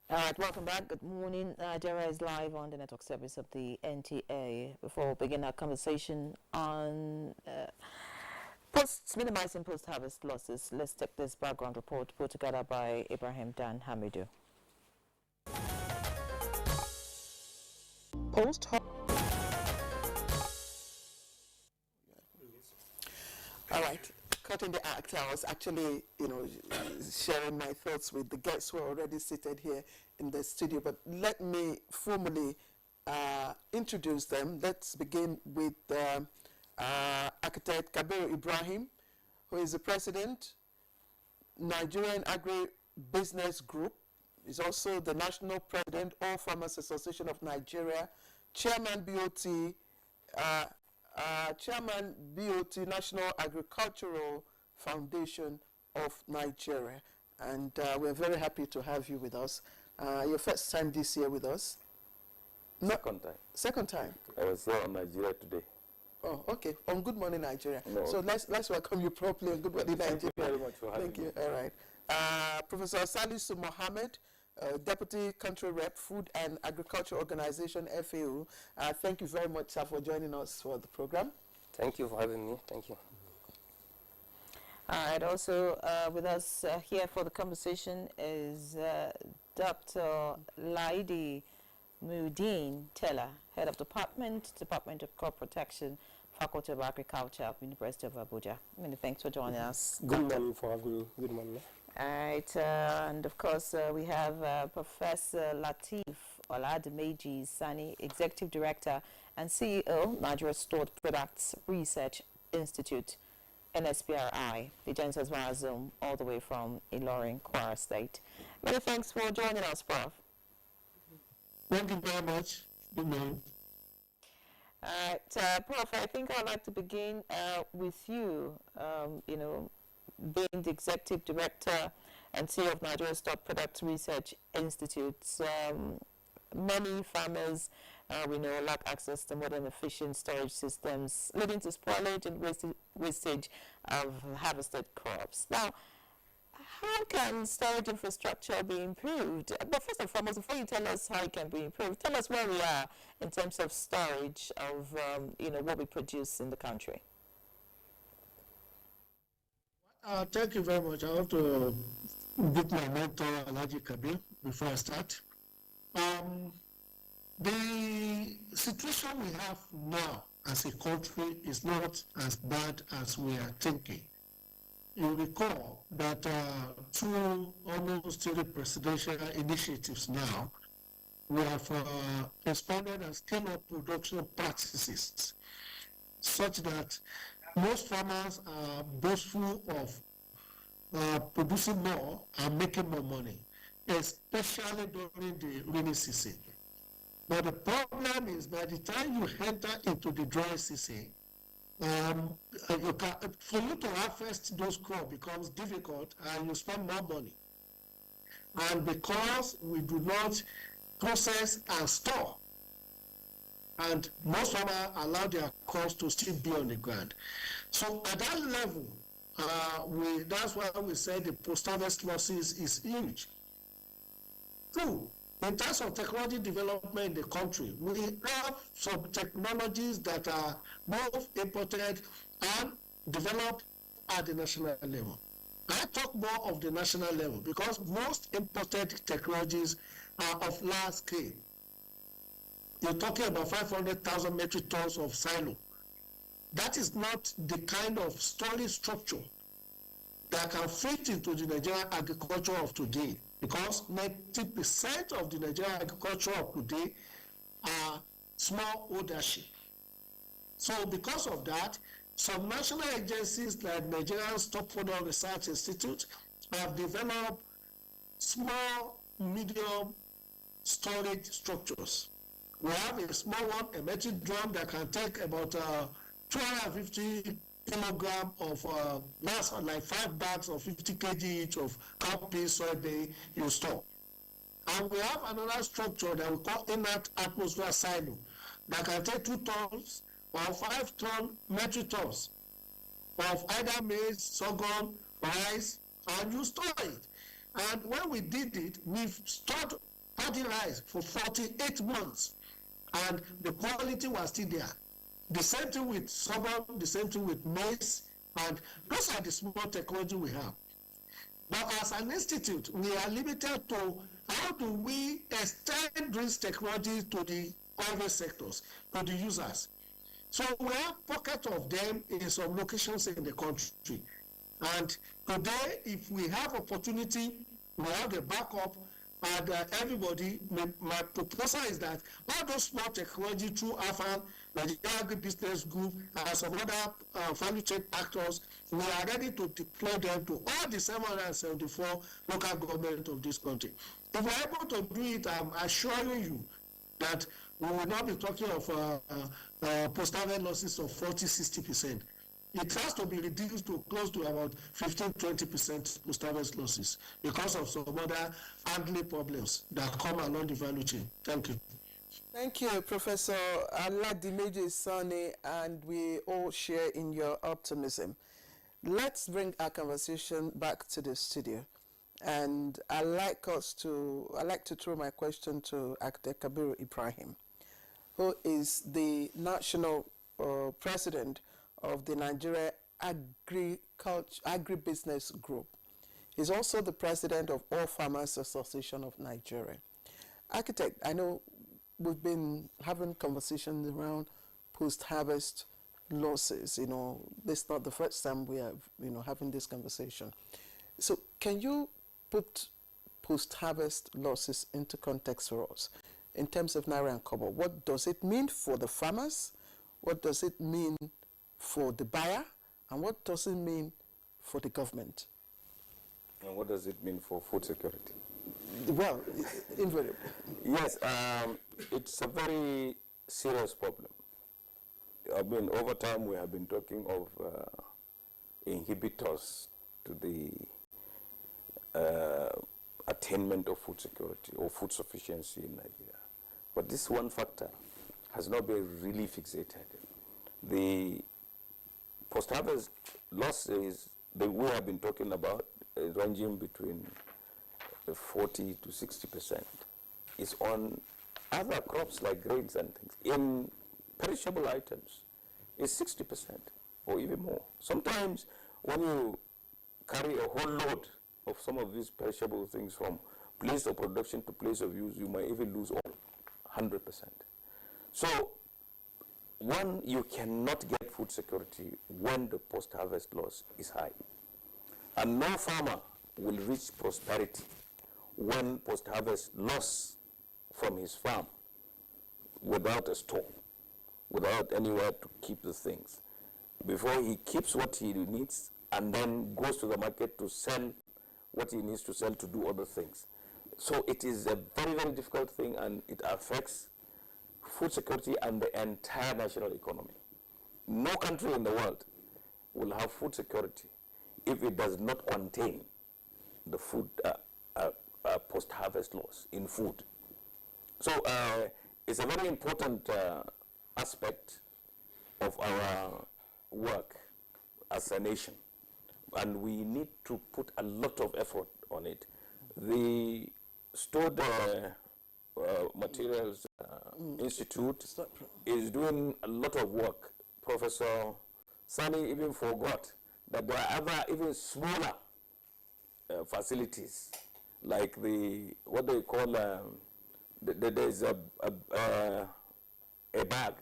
All right, welcome back. Good morning. Nigeria is live on the network service of the NTA. Before we begin our conversation on minimizing post-harvest losses, let's take this background report put together by Ibrahim Dan Hamidou. All right. Cutting the act, I was actually, sharing my thoughts with the guests who are already seated here in the studio. But let me formally introduce them. Let's begin with architect Kabiru Ibrahim, who is the president, Nigerian Agri-Business Group. He's also the national president, All Farmers Association of Nigeria, chairman Chairman BOT National Agricultural Foundation of Nigeria. And we're very happy to have you with us. Your first time this year with us? Second time. Second time? I was here on Nigeria today. Oh, okay. On Good Morning Nigeria. No. So let's welcome you properly on Good Morning Nigeria. Thank you very much for having me. Thank you. All right. Professor Salisu Mohammed, Deputy Country Rep, Food and Agriculture Organization, FAO. Thank you very much, sir, for joining us for the program. Thank you for having me. Thank you. All right, also with us here for the conversation is Dr. Laidi Mudin Teller, Head of Department of Crop Protection, Faculty of Agriculture, University of Abuja. Many thanks for joining us. Good morning for having me. Good morning. All right, and of course we have Professor Lateef Oladimeji Sani, Executive Director and CEO, Nigeria Stored Products Research Institute, NSPRI. He joins us via Zoom all the way from Ilorin, Kwara State. Many thanks for joining us, Prof. Thank you very much. Good morning. All right, Prof, I think I'd like to begin with you, being the Executive Director and CEO of Nigeria Stored Products Research Institute. Many farmers, we know, lack access to modern efficient storage systems, leading to spoilage and wastage of harvested crops. Now, how can storage infrastructure be improved? But first and foremost, before you tell us how it can be improved, tell us where we are in terms of storage of, what we produce in the country. Thank you very much. I want to greet my mentor, Alhaji Kabir, before I start. The situation we have now as a country is not as bad as we are thinking. You recall that through almost 30 presidential initiatives now, we have expanded and scaled up production practices such that most farmers are boastful of producing more and making more money, especially during the rainy season. But the problem is by the time you enter into the dry season, for you to harvest those crops becomes difficult and you spend more money. And because we do not process and store, and most farmers allow their crops to still be on the ground. So at that level, that's why we say the post-harvest losses is huge. Two, in terms of technology development in the country, we have some technologies that are both imported and developed at the national level. I talk more of the national level because most imported technologies are of large scale. You're talking about 500,000 metric tons of silo. That is not the kind of storage structure that can fit into the Nigerian agriculture of today, because 90% of the Nigerian agriculture of today are small ownership. So because of that, some national agencies like Nigerian Stock Product Research Institute have developed small, medium storage structures. We have a small one, a metric drum that can take about 250 kilogram of mass, like 5 bags of 50 kg each of cowpeas, soybean you store. And we have another structure that we call inert atmosphere silo that can take 2 tons or 5 ton metric tons of either maize, sorghum, rice, and you store it. And when we did it, we've stored paddy rice for 48 months, and the quality was still there. The same thing with sorghum, the same thing with maize, and those are the small technology we have. But as an institute, we are limited to how do we extend this technology to the other sectors, to the users. So we have pockets of them in some locations in the country. And today, if we have opportunity, we have the backup, and everybody, my proposal is that all those small technology through AFAN, Nigerian Agribusiness Group, and some other value chain actors, we are ready to deploy them to all the 774 local governments of this country. If we are able to do it, I'm assuring you that we will not be talking of post-harvest losses of 40-60%. It has to be reduced to close to about 15-20% post-harvest losses because of some other handling problems that come along the value chain. Thank you. Thank you, Professor Aladimeji Sani, and we all share in your optimism. Let's bring our conversation back to the studio. And I'd like to throw my question to Dr. Kabiru Ibrahim, who is the national president of the Nigeria Agribusiness Group. He's also the president of All Farmers Association of Nigeria. Architect, I know we've been having conversations around post-harvest losses. This is not the first time we are, having this conversation. So can you put post-harvest losses into context for us in terms of Naira and Kobo? What does it mean for the farmers? What does it mean for the buyer? And what does it mean for the government? And what does it mean for food security? Well, invariably. Yes, it's a very serious problem. Over time we have been talking of inhibitors to the attainment of food security or food sufficiency in Nigeria. But this one factor has not been really fixated. The post-harvest losses that we have been talking about, ranging between 40 to 60%, is on other crops like grains and things. In perishable items, it's 60% or even more. Sometimes when you carry a whole load of some of these perishable things from place of production to place of use, you might even lose all 100%. So, one, you cannot get food security when the post-harvest loss is high. And no farmer will reach prosperity when post-harvest loss from his farm without a store, without anywhere to keep the things, before he keeps what he needs and then goes to the market to sell what he needs to sell to do other things. So it is a very, very difficult thing, and it affects food security and the entire national economy. No country in the world will have food security if it does not contain the food post-harvest loss in food. So it's a very important aspect of our work as a nation, and we need to put a lot of effort on it. The Stored Materials Institute is doing a lot of work. Professor Sani even forgot that there are other even smaller facilities, like what they call, there's a bag.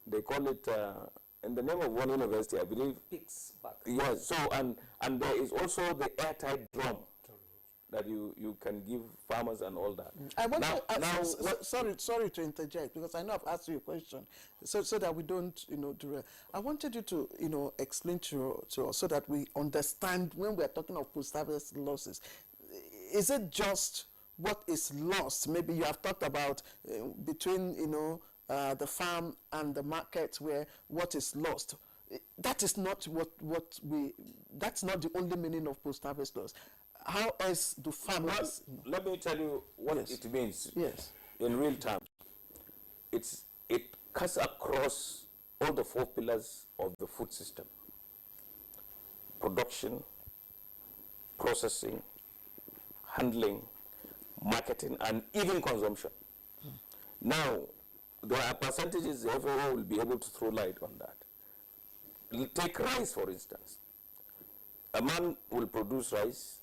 They call it, in the name of one university, I believe. Pig's back. Yes, so, and there is also the airtight drum that you can give farmers and all that. I want sorry to interject, because I know I've asked you a question, so that we don't, derail. I wanted you to, explain to us so that we understand when we're talking of post-harvest losses. Is it just what is lost? Maybe you have talked about between, the farm and the market, where what is lost. That is not that's not the only meaning of post-harvest loss. How else do farmers... Let me tell you what it means in real terms. It cuts across all the 4 pillars of the food system: production, processing, handling, marketing, and even consumption. Now, there are percentages everyone will be able to throw light on that. Take rice, for instance. A man will produce rice.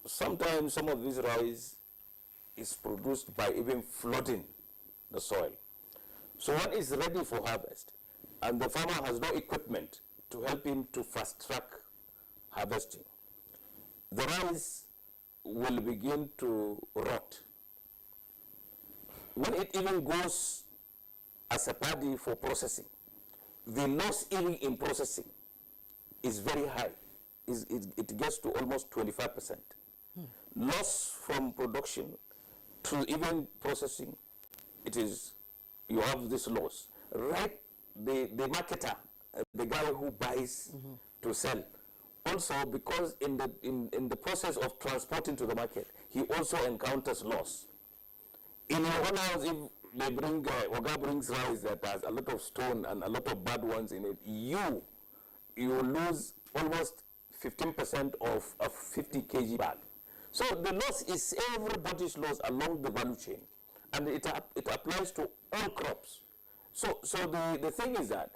Sometimes some of this rice is produced by even flooding the soil. So when it's ready for harvest, and the farmer has no equipment to help him to fast-track harvesting, the rice will begin to rot. When it even goes as a paddy for processing, the loss even in processing is very high. It gets to almost 25%. Loss from production to even processing, you have this loss. Right, the marketer, the guy who buys to sell, also because in the process of transporting to the market, he also encounters loss. In your own house, if they bring, Oga brings rice that has a lot of stone and a lot of bad ones in it, you lose almost 15% of a 50 kg bag. So the loss is everybody's loss along the value chain, and it applies to all crops. So the thing is that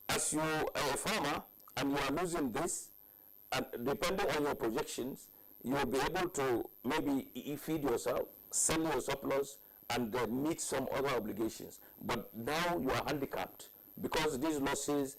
as you are a farmer and you are losing this, and depending on your projections, you will be able to maybe feed yourself, sell your surplus, and meet some other obligations. But now you are handicapped because these losses,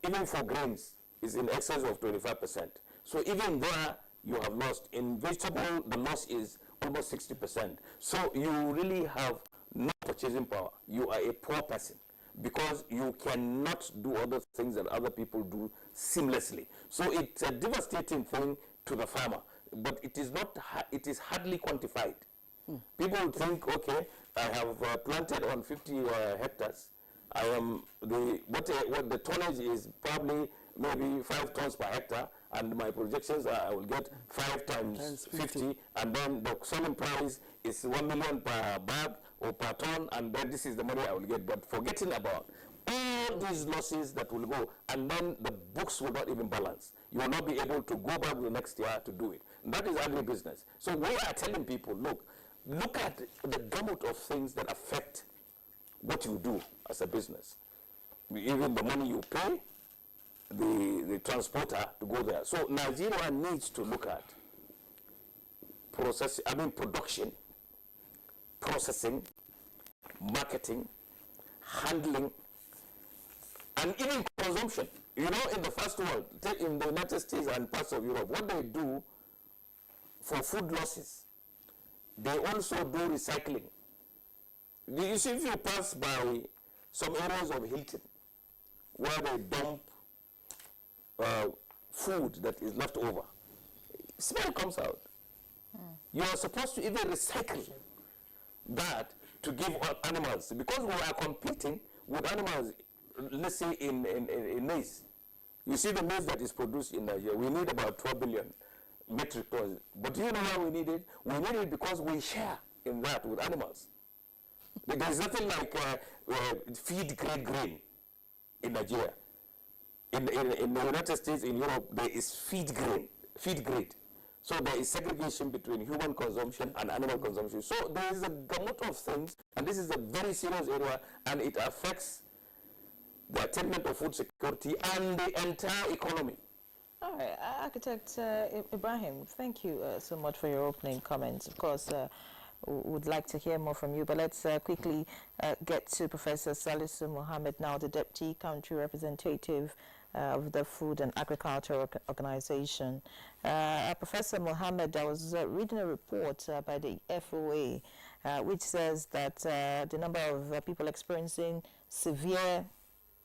even for grains, is in excess of 25%. So even there, you have lost. In vegetable, the loss is almost 60%. So you really have no purchasing power. You are a poor person because you cannot do other things that other people do seamlessly. So it's a devastating thing to the farmer, but it is not. It is hardly quantified. People think, okay, I have planted on 50 hectares. I am what the tonnage is probably maybe 5 tons per hectare, and my projections are I will get 5 times 50, and then the selling price is 1 million per bag or per ton, and then this is the money I will get. But forgetting about all these losses that will go, and then the books will not even balance. You will not be able to go back the next year to do it. And that is agribusiness. So we are telling people, look at the gamut of things that affect what you do as a business. Even the money you pay the transporter to go there. So Nigeria needs to look at production, processing, marketing, handling, and even consumption. You know, in the first world, in the United States and parts of Europe, what they do for food losses, they also do recycling. You see, if you pass by some areas of Hilton where they dump food that is left over, smell comes out. You are supposed to even recycle that to give animals, because we are competing with animals. Let's say in maize. You see the maize that is produced in Nigeria, we need about 12 billion metric tons. But do you know why we need it? We need it because we share in that with animals. There is nothing like feed grade grain in Nigeria. In the United States, in Europe, there is feed grade. So there is segregation between human consumption and animal consumption. So there is a gamut of things, and this is a very serious area, and it affects the attainment of food security and the entire economy. All right, Architect Ibrahim, thank you so much for your opening comments. Of course, would like to hear more from you, but let's quickly get to Professor Salisu Mohammed now, the Deputy Country Representative of the Food and Agriculture Organization. Professor Mohammed, I was reading a report by the FOA which says that the number of people experiencing severe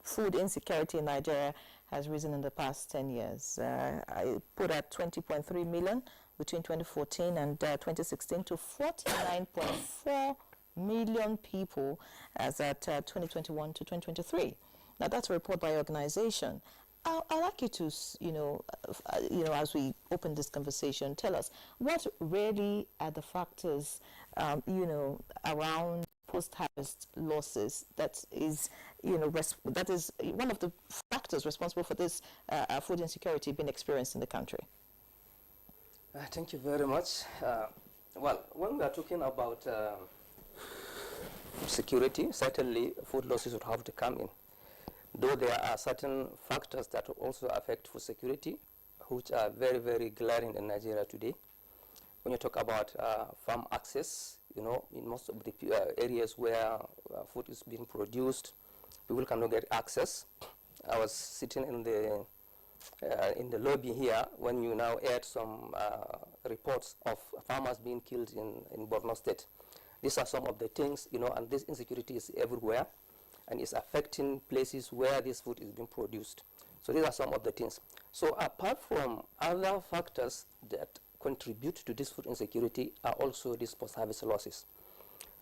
food insecurity in Nigeria has risen in the past 10 years. I put at 20.3 million between 2014 and 2016 to 49.4 million people as at 2021 to 2023. Now that's a report by organization. I'd like you to, as we open this conversation, tell us what really are the factors, around post-harvest losses that is, that is one of the factors responsible for this food insecurity being experienced in the country. Thank you very much. Well, when we are talking about security, certainly food losses would have to come in. Though there are certain factors that also affect food security, which are very, very glaring in Nigeria today. When you talk about farm access, you know, in most of the areas where food is being produced, people cannot get access. I was sitting in the lobby here when you now aired some reports of farmers being killed in Borno State. These are some of the things, you know, and this insecurity is everywhere and is affecting places where this food is being produced. So these are some of the things. So apart from other factors that contribute to this food insecurity are also these post-harvest losses.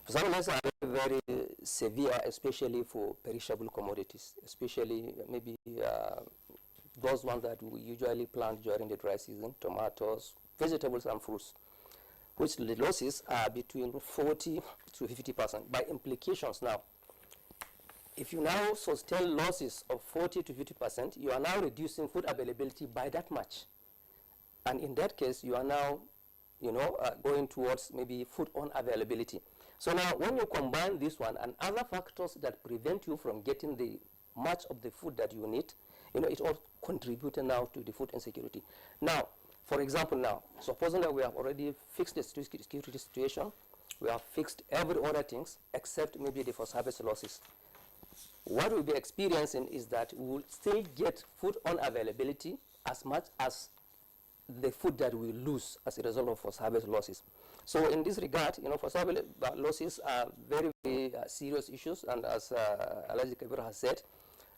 Post-harvest losses are very severe, especially for perishable commodities, especially maybe those ones that we usually plant during the dry season, tomatoes, vegetables and fruits, which the losses are between 40 to 50%. By implications now, if you now sustain losses of 40 to 50%, you are now reducing food availability by that much. And in that case, you are now, you know, going towards maybe food unavailability. So now, when you combine this one and other factors that prevent you from getting the much of the food that you need, you know, it all contributes now to the food insecurity. Now, for example, now, supposing that we have already fixed the security situation, we have fixed every other things except maybe the post-harvest losses. What we'll be experiencing is that we will still get food unavailability as much as the food that we lose as a result of post-harvest losses. So in this regard, you know, post-harvest losses are very, very serious issues, and as Alhaji Kabir has said,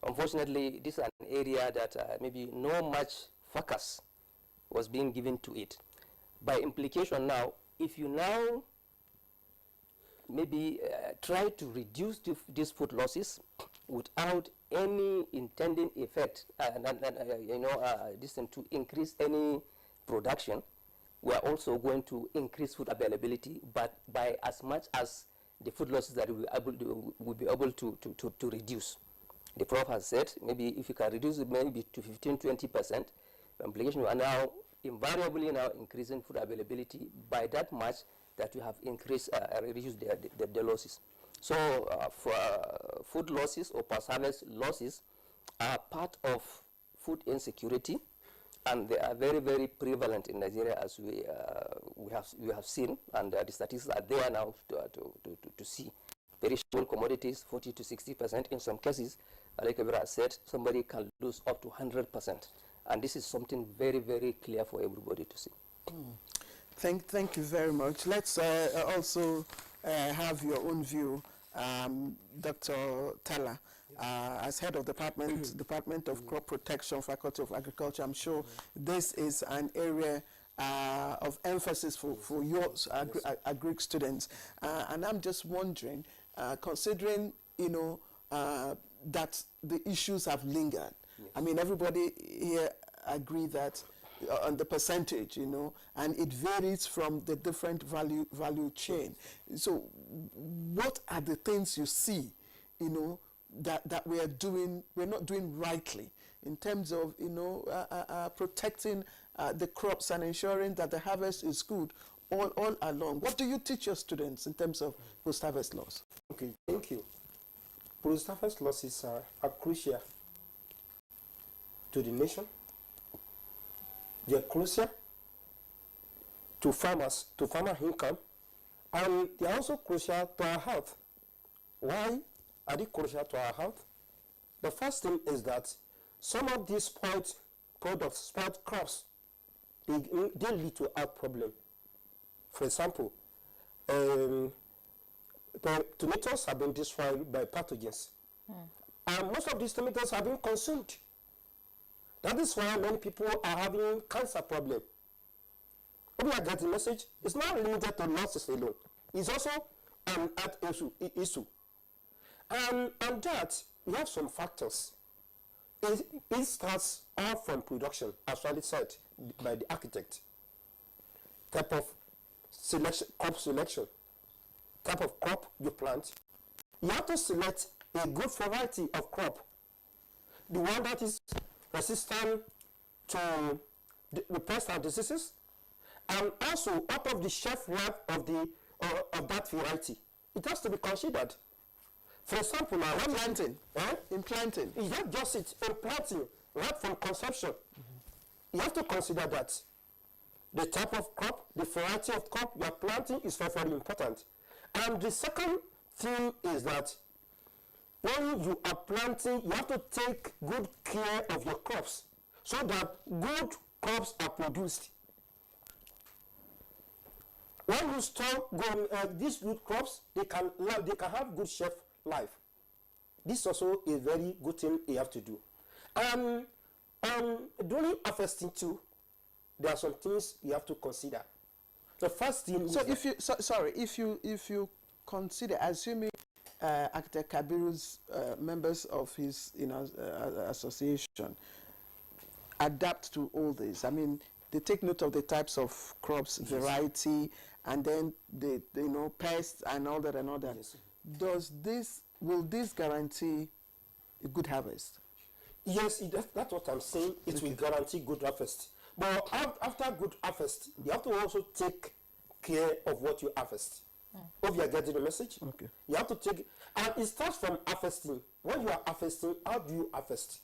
unfortunately, this is an area that maybe no much focus was being given to it. By implication now, if you now maybe try to reduce these food losses without any intended effect, you know, this to increase any production, we are also going to increase food availability, but by as much as the food losses that we'll be able to reduce. The Prof has said maybe if you can reduce it maybe to 15–20%, the implication you are now invariably now increasing food availability by that much that you have increased, reduced the losses. So for food losses or post-harvest losses are part of food insecurity, and they are very, very prevalent in Nigeria, as we have seen, and the statistics are there now to see. Perishable commodities, 40 to 60%. In some cases, like Abira said, somebody can lose up to 100%, and this is something very, very clear for everybody to see. Thank you very much. Let's also have your own view, Dr. Tala, as head of Department of Crop Protection, Faculty of Agriculture. I'm sure this is an area of emphasis for your agric students, and I'm just wondering, considering, you know, that the issues have lingered. Yes. I mean, everybody here agree that on the percentage, you know, and it varies from the different value chain. So what are the things you see, you know, that we're not doing rightly in terms of, you know, protecting the crops and ensuring that the harvest is good all along? What do you teach your students in terms of post-harvest loss? Okay, thank you. Post-harvest losses are crucial to the nation. They are crucial to farmers, to farmer income, and they are also crucial to our health. Why are they crucial to our health? The first thing is that some of these spoiled products, spoiled crops, they lead to health problem. For example, the tomatoes have been destroyed by pathogens, and most of these tomatoes have been consumed. That is why many people are having cancer problem. When I get the message, it's not limited to losses alone. It's also an health issue. And that, we have some factors. It starts off from production, as well said by the architect. Type of selection, crop selection, type of crop you plant. You have to select a good variety of crop. The one that is resistant to the pests and diseases, and also out of the shelf life of the of that variety. It has to be considered. For example, now when Planting. In planting. it's not just it in planting, right from conception. You have to consider that the type of crop, the variety of crop you are planting is very, very important. And the second thing is that when you are planting, you have to take good care of your crops so that good crops are produced. When you store these good crops, they can have good shelf life. This also a very good thing you have to do. During harvesting too, there are some things you have to consider. The first thing. So if you consider, assuming Architect Kabiru's members of his association adapt to all this. I mean, they take note of the types of crops, variety, and then the pests and all that and all that. Yes. Will this guarantee a good harvest? Yes, that's what I'm saying. It will guarantee good harvest. But after good harvest, you have to also take care of what you harvest. Hope you are getting the message. Okay. You have to take, and it starts from harvesting. When you are harvesting, how do you harvest?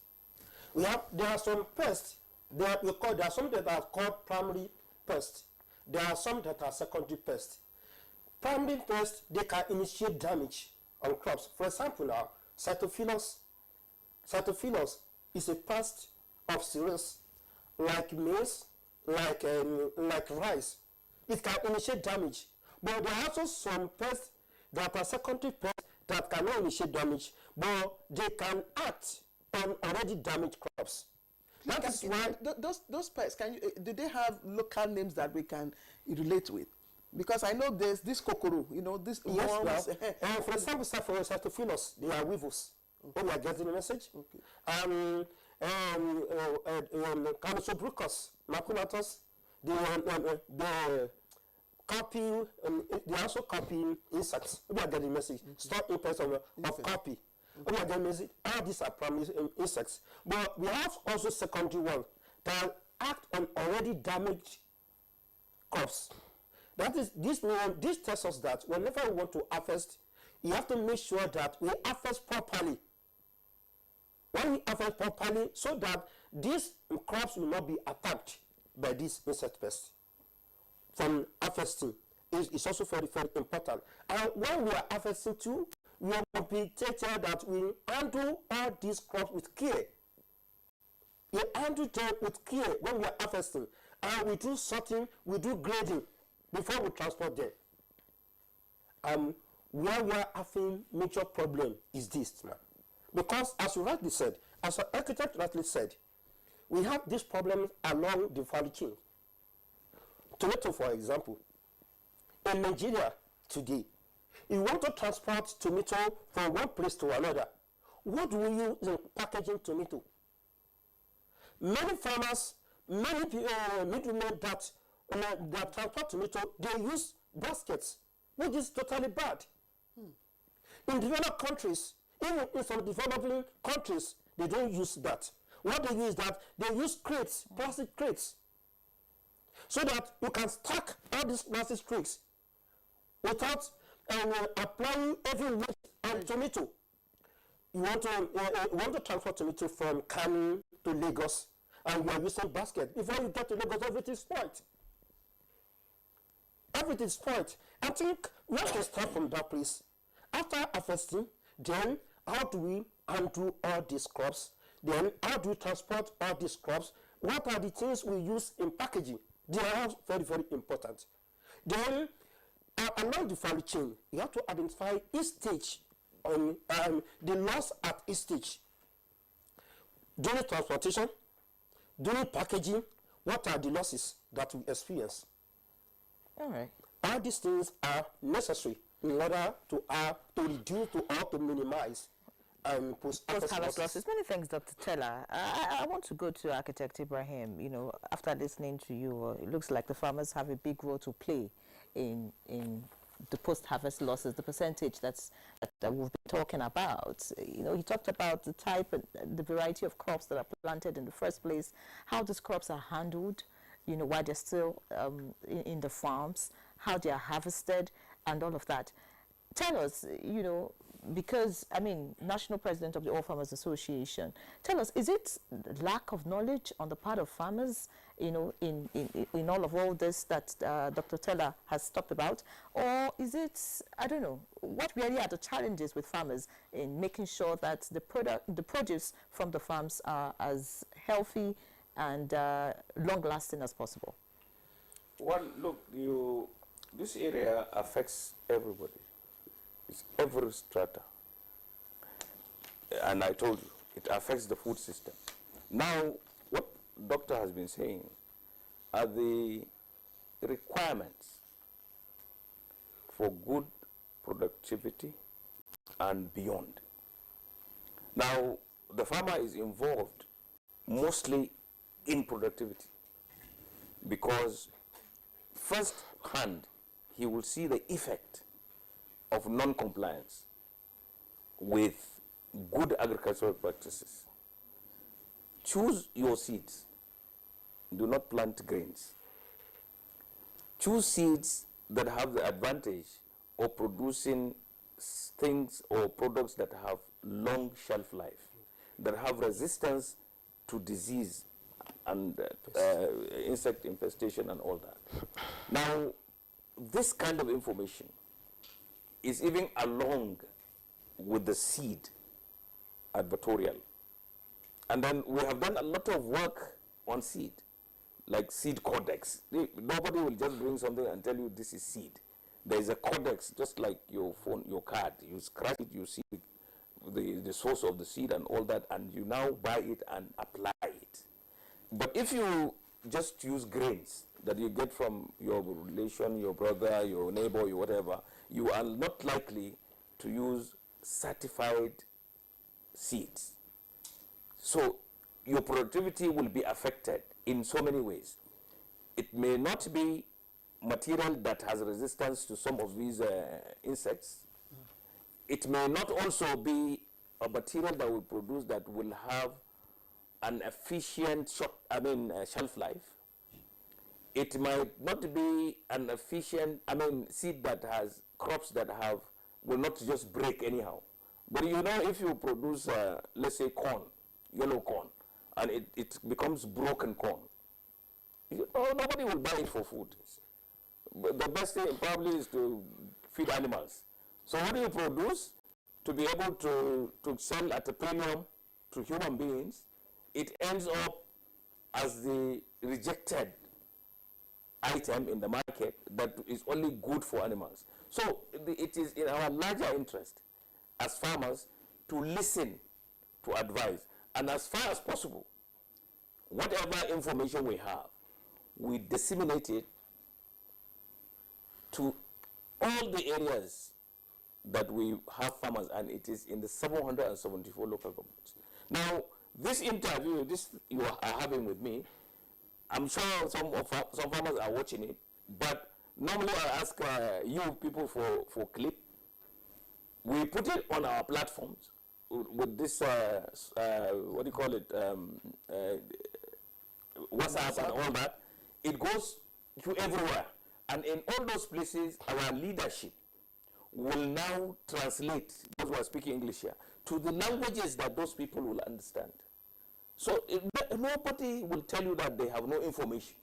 There are some pests. There are some that are called primary pests. There are some that are secondary pests. Primary pests, they can initiate damage on crops. For example, now Cytophilus. Cytophilus is a pest of cereals like maize, like rice. It can initiate damage. But there are also some pests that are secondary pests that cannot initiate damage, but they can act on already damaged crops. That is why those pests, do they have local names that we can relate with? Because I know there's this kokoro, this worms. For example, Cytophilus, they are weevils. Okay. We are getting the message. Okay. Calysobruchus, maculatus, they copy. They also copy insects. We are getting the message. Stop impacts of copy. We are getting the message. All these are primary insects, but we have also secondary ones that act on already damaged crops. That is this tells us that whenever we want to harvest, you have to make sure that we harvest properly. When we harvest properly, so that these crops will not be attacked by these insect pests. From harvesting is also very, very important. And when we are harvesting too, we have to be take care that we handle all these crops with care. We handle them with care when we are harvesting. And we do sorting, we do grading before we transport them. Where we are having major problem is this now. Because as you rightly said, as an architect rightly said, we have this problem along the value chain. Tomato, for example. In Nigeria today, if you want to transport tomato from one place to another, what do we use in packaging tomato? Many farmers, many middlemen that transport tomato, they use baskets, which is totally bad. In developed countries, even in some developing countries, they don't use that. What they use is that they use crates, plastic crates, so that you can stack all these plastic crates without applying every weight on tomato. You want to transport tomato from Kano to Lagos, and you are using basket. Before you get to Lagos, everything is spoiled. Everything is spoiled. I think we have to start from that place. After harvesting, then how do we undo all these crops? Then how do we transport all these crops? What are the things we use in packaging? They are very, very important. Then along the value chain, you have to identify each stage on the loss at each stage. During transportation, during packaging, what are the losses that we experience? All right. All these things are necessary in order to reduce or to minimize post-harvest losses. Many thanks, Dr. Teller. I want to go to Architect Ibrahim. After listening to you, it looks like the farmers have a big role to play in the post-harvest losses, the percentage that we've been talking about. He talked about the type and the variety of crops that are planted in the first place, how these crops are handled, while they're still in the farms, how they are harvested, and all of that. Tell us, because, National President of the All Farmers Association, tell us, is it lack of knowledge on the part of farmers, in all this that Dr. Teller has talked about? Or is it, I don't know, what really are the challenges with farmers in making sure that the produce from the farms are as healthy and long-lasting as possible? Well, look, this area affects everybody. It's every strata. And I told you, it affects the food system. Now, what doctor has been saying are the requirements for good productivity and beyond. Now, the farmer is involved mostly in productivity because first hand, he will see the effect of non-compliance with good agricultural practices. Choose your seeds. Do not plant grains. Choose seeds that have the advantage of producing things or products that have long shelf life, that have resistance to disease and insect infestation and all that. Now, this kind of information is even along with the seed advertorial. And then we have done a lot of work on seed, like seed codex. Nobody will just bring something and tell you this is seed. There is a codex, just like your phone, your card. You scratch it, you see the source of the seed and all that, and you now buy it and apply it. But if you just use grains that you get from your relation, your brother, your neighbor, your whatever, you are not likely to use certified seeds. So your productivity will be affected in so many ways. It may not be material that has resistance to some of these insects. It may not also be a material that will produce that will have an efficient shelf life. It might not be an efficient, seed that has crops that will not just break anyhow. But if you produce, let's say corn, yellow corn, and it becomes broken corn, nobody will buy it for food. But the best thing probably is to feed animals. So what do you produce to be able to sell at a premium to human beings? It ends up as the rejected item in the market that is only good for animals. So it is in our larger interest as farmers to listen to advice, and as far as possible, whatever information we have, we disseminate it to all the areas that we have farmers, and it is in the 774 local governments. Now, this interview, this you are having with me, I'm sure some farmers are watching it, but normally I ask you people for clip. We put it on our platforms with this, what do you call it, WhatsApp and all that. It goes to everywhere. And in all those places, our leadership will now translate, those who are speaking English here, to the languages that those people will understand. So nobody will tell you that they have no information.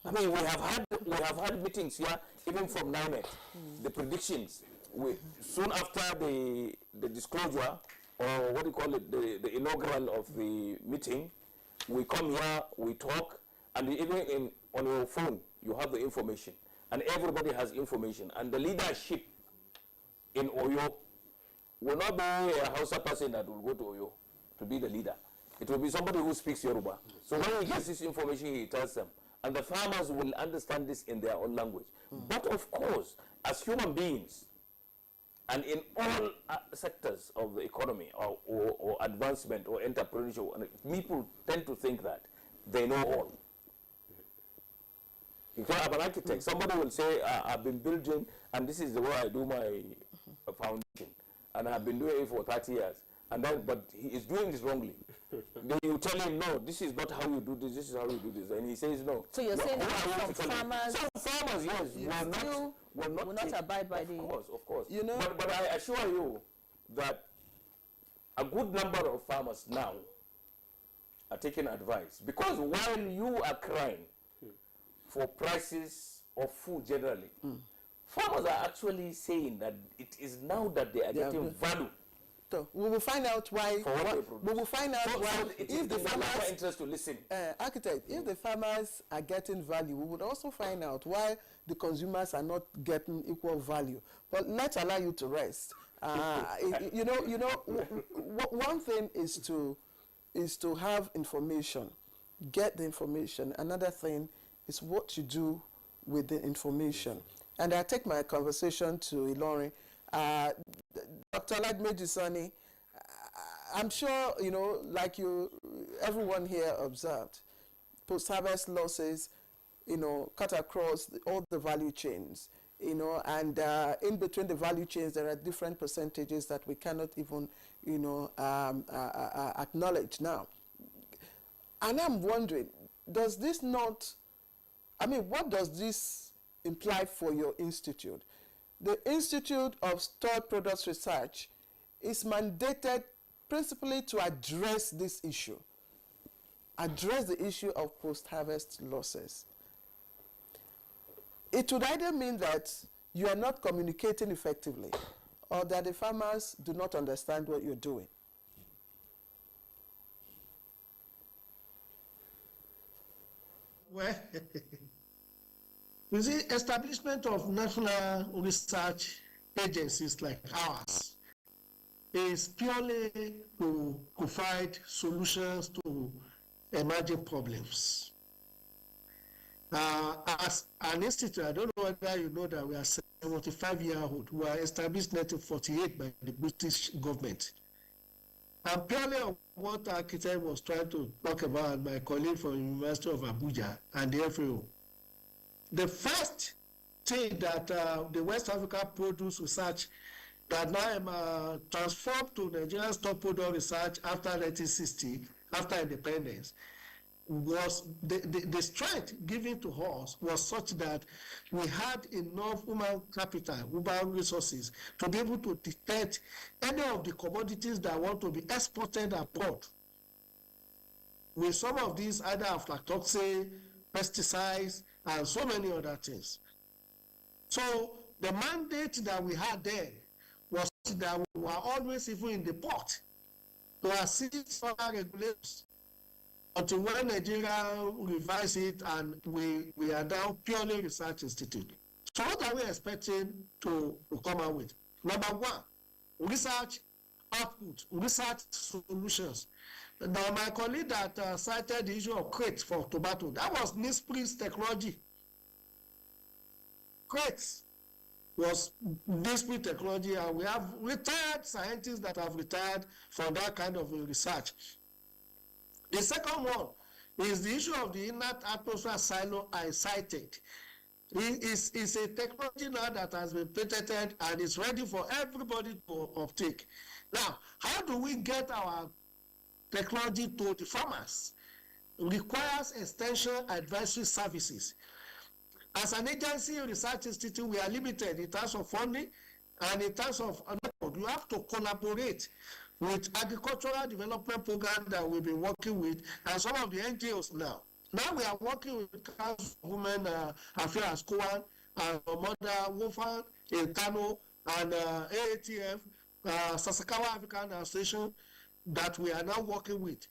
We have had meetings here, even from NIMET, the predictions. Soon after the disclosure, or what do you call it, the inaugural of the meeting, we come here, we talk, and even on your phone, you have the information. And everybody has information. And the leadership in Oyo will not be a Hausa person that will go to Oyo to be the leader. It will be somebody who speaks Yoruba. So when he gets this information, he tells them. And the farmers will understand this in their own language. But of course, as human beings, and in all sectors of the economy or advancement or entrepreneurship, people tend to think that they know all. If I'm an architect, somebody will say, I've been building, and this is the way I do my foundation, and I've been doing it for 30 years. And then, but he is doing this wrongly. You tell him, no, this is not how you do this, this is how you do this. And he says, no. So you're saying that who are some you to tell him? farmers, Some farmers, yes, will not take- abide by the... Of course. You know, but I assure you that a good number of farmers now are taking advice. Because while you are crying for prices of food generally, farmers are actually saying that it is now that they are getting value. So we will find out why. For what they produce. We will find out So why. it If is the in their farmers, interest to listen. architect, if the farmers are getting value, we would also find out why the consumers are not getting equal value. But let's allow you to rest. One thing is to have information, get the information. Another thing is what you do with the information. And I take my conversation to Ilorin. Dr. Ladmejisani, I'm sure, like everyone here observed, post-harvest losses, cut across all the value chains, and in between the value chains, there are different percentages that we cannot even, acknowledge now. And I'm wondering, what does this imply for your institute? The Institute of Stored Products Research is mandated principally to address this issue, address the issue of post-harvest losses. It would either mean that you are not communicating effectively or that the farmers do not understand what you're doing. Well, you see, establishment of national research agencies like ours is purely to provide solutions to emerging problems. As an institute, I don't know whether you know that we are 75-year-old. We were established in 1948 by the British government. And purely on what the architect was trying to talk about, my colleague from the University of Abuja and the FAO. The first thing that the West Africa Produce Research that now transformed to Nigerian Stock Product Research after 1960, after independence, was the strength given to us was such that we had enough human capital, human resources to be able to detect any of the commodities that want to be exported abroad. With some of these either aflatoxin, pesticides, and so many other things. So the mandate that we had there was that we were always even in the port to assist other regulators until when Nigeria revised it and we are now purely research institute. So what are we expecting to come out with? Number one, research output, research solutions. Now my colleague that cited the issue of crates for tomato, that was Nispri's technology. Crates was Nispri technology, and we have retired scientists that have retired from that kind of research. The second one is the issue of the inert atmosphere silo I cited. It's a technology now that has been patented and is ready for everybody to uptake. Now, how do we get our technology to the farmers? It requires extension advisory services. As an agency research institute, we are limited in terms of funding and in terms of you have to collaborate with agricultural development program that we've been working with and some of the NGOs now. Now we are working with Council of Women Affairs, COAN, and Mother Wolfan in Kano, and AATF, Sasakawa African Association, that we are now working with.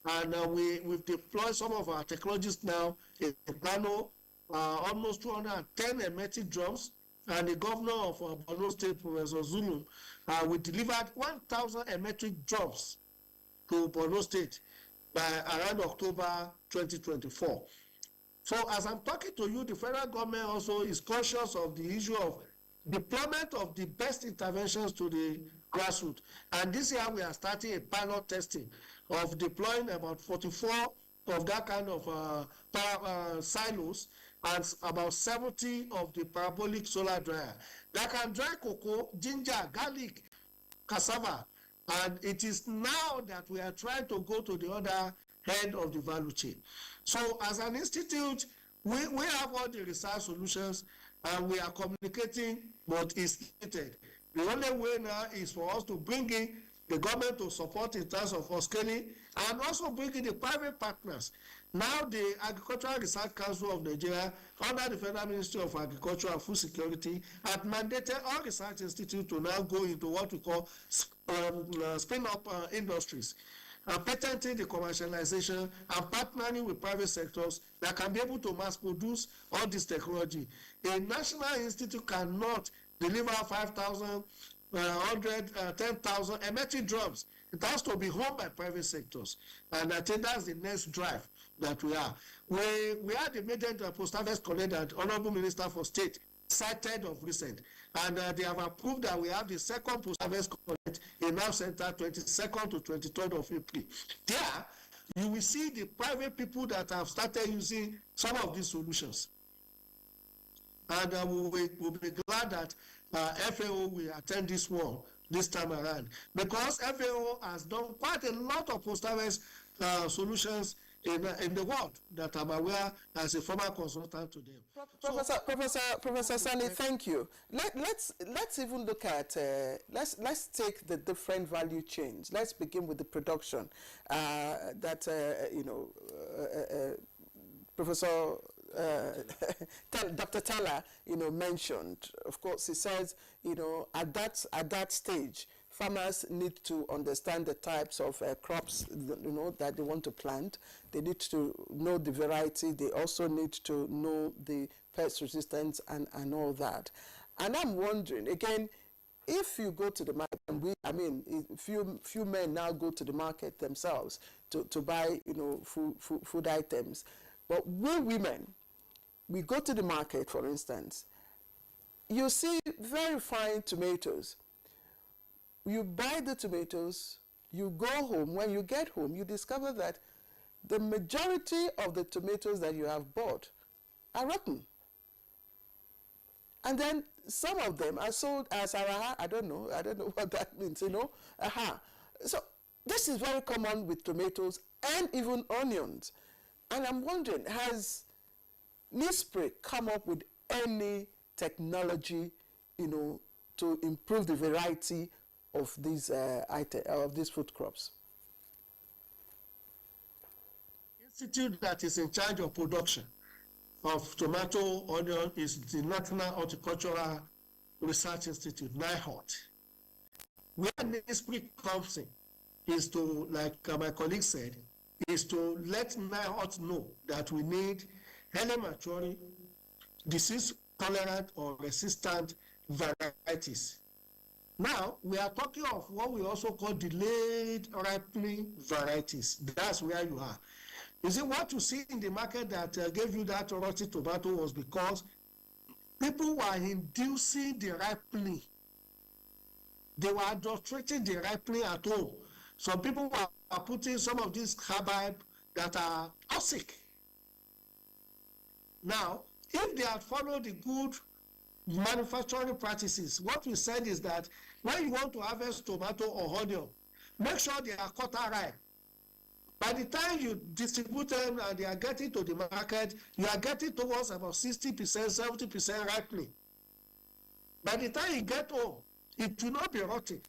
And we've deployed some of our technologies now in Kano, almost 210 hermetic drums, and the governor of Borno State, Professor Zulu, we delivered 1,000 hermetic drums to Borno State by around October 2024. So as I'm talking to you, the federal government also is conscious of the issue of deployment of the best interventions to the grassroots. And this year we are starting a pilot testing of deploying about 44 of that kind of silos and about 70 of the parabolic solar dryer that can dry cocoa, ginger, garlic, cassava, And it is now that we are trying to go to the other end of the value chain. So as an institute, we have all the research solutions and we are communicating, but it's limited. The only way now is for us to bring in the government to support in terms of upscaling and also bring in the private partners. Now the Agricultural Research Council of Nigeria, under the Federal Ministry of Agriculture and Food Security, had mandated all research institutes to now go into what we call spin-up industries, patenting the commercialization and partnering with private sectors that can be able to mass produce all this technology. A national institute cannot deliver 5,000, 10,000 metric drums. It has to be owned by private sectors. And I think that's the next drive that we are. We are the major post-harvest collect that Honorable Minister for State cited of recent. And they have approved that we have the second post-harvest collect in our center, 22nd to 23rd of April. There, you will see the private people that have started using some of these solutions. And we'll be glad that FAO will attend this one this time around, because FAO has done quite a lot of post-harvest solutions in the world that I'm aware as a former consultant to them. Professor Sani, thank you. Let's even look at let's take the different value chains. Let's begin with the production that Professor Dr. Tala, mentioned. Of course, he says, at that stage, farmers need to understand the types of crops, that they want to plant. They need to know the variety. They also need to know the pest resistance and all that. And I'm wondering, again, if you go to the market, few men now go to the market themselves to buy, food items. But we women, we go to the market, for instance, you see very fine tomatoes. You buy the tomatoes, you go home. When you get home, you discover that the majority of the tomatoes that you have bought are rotten. And then some of them are sold as araha. I don't know what that means, So this is very common with tomatoes and even onions. And I'm wondering, has NISPRI come up with any technology, to improve the variety of these food crops? Institute that is in charge of production of tomato, onion is the National Horticultural Research Institute, NIHORT. Where NISPRI comes in is to, like my colleague said, is to let NIHORT know that we need early maturing, disease-tolerant or resistant varieties. Now, we are talking of what we also call delayed ripening varieties. That's where you are. Is it what you see in the market that gave you that rotten tomato was because people were inducing the ripening. They were adulterating the ripening at home. Some people were putting some of these herbicides that are toxic. Now, if they had followed the good manufacturing practices, what we said is that when you want to harvest tomato or onion, make sure they are quarter ripe. By the time you distribute them and they are getting to the market, you are getting towards about 60%, 70% ripening. By the time you get home, it will not be rotten.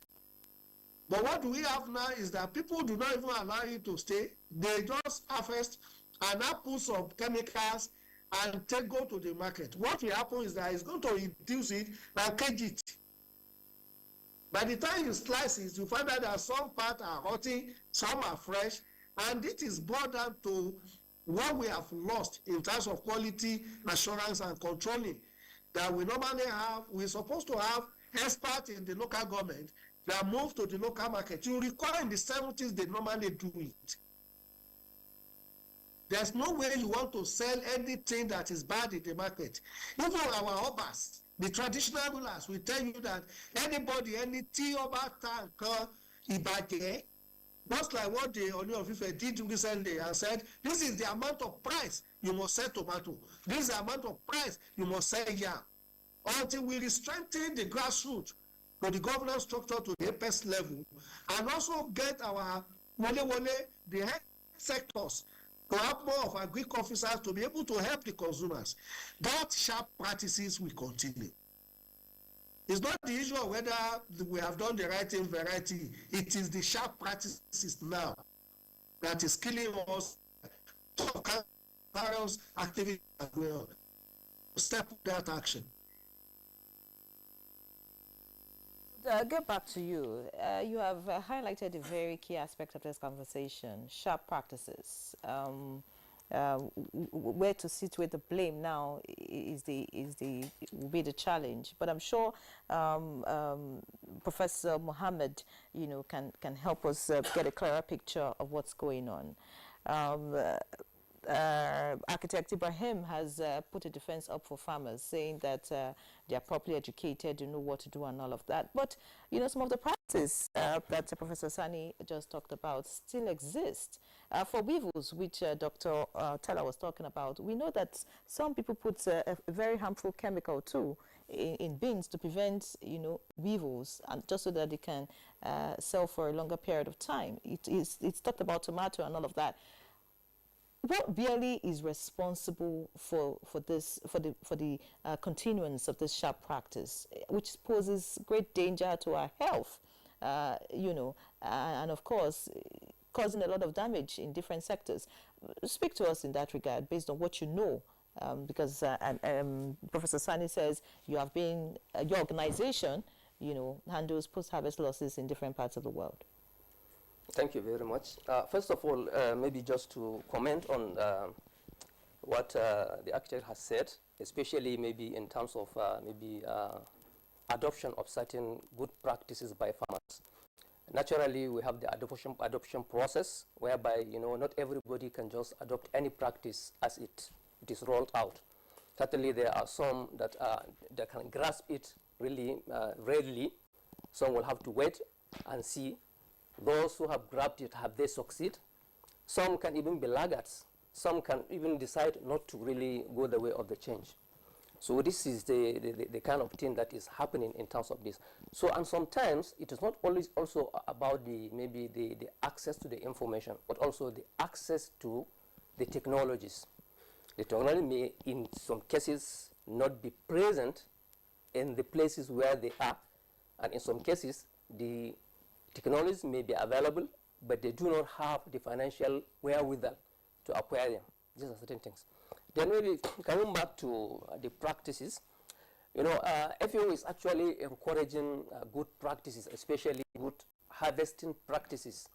But what we have now is that people do not even allow you to stay. They just harvest and now put some chemicals and go to the market. What will happen is that it's going to reduce it and cage it. By the time you slice it, you find out that some parts are rotting, some are fresh, and it is brought down to what we have lost in terms of quality assurance and controlling that we normally have. We're supposed to have experts in the local government that move to the local market. You recall in the 70s, they normally do it. There's no way you want to sell anything that is bad in the market. Even our obas, the traditional rulers, will tell you that anybody, any tea oba tank, ibaje, just like what the Oni of Ife did recently and said, this is the amount of price you must sell tomato. This is the amount of price you must sell yam. Until we strengthen the grassroots to the governance structure to the apex level, and also get our the health sectors to have more of our Greek officers to be able to help the consumers. That sharp practices will continue. It's not the issue of whether we have done the right thing, variety. It is the sharp practices now that is killing us. Various activities are going on. Step that action. Get back to you. You have highlighted a very key aspect of this conversation: sharp practices. Where to situate the blame now will be the challenge. But I'm sure Professor Mohammed, can help us get a clearer picture of what's going on. Architect Ibrahim has put a defense up for farmers, saying that they are properly educated, they know what to do and all of that. But, some of the practices that Professor Sani just talked about still exist. For weevils, which Dr. Teller was talking about, we know that some people put a very harmful chemical too in beans to prevent, weevils, and just so that they can sell for a longer period of time. It's talked about tomato and all of that. What really is responsible for the continuance of this sharp practice, which poses great danger to our health, and of course, causing a lot of damage in different sectors? Speak to us in that regard, based on what you know, because Professor Sani says you have been your organization, handles post-harvest losses in different parts of the world. Thank you very much. First of all, maybe just to comment on what the architect has said, especially maybe in terms of adoption of certain good practices by farmers. Naturally, we have the adoption process, whereby not everybody can just adopt any practice as it is rolled out. Certainly, there are some that can grasp it really readily. Some will have to wait and see. Those who have grabbed it, have they succeed? Some can even be laggards. Some can even decide not to really go the way of the change. So this is the kind of thing that is happening in terms of this. So, and sometimes it is not always also about the access to the information, but also the access to the technologies. The technology may, in some cases, not be present in the places where they are, and in some cases, the technologies may be available, but they do not have the financial wherewithal to acquire them. These are certain things. Then maybe coming back to the practices, FAO is actually encouraging good practices, especially good harvesting practices.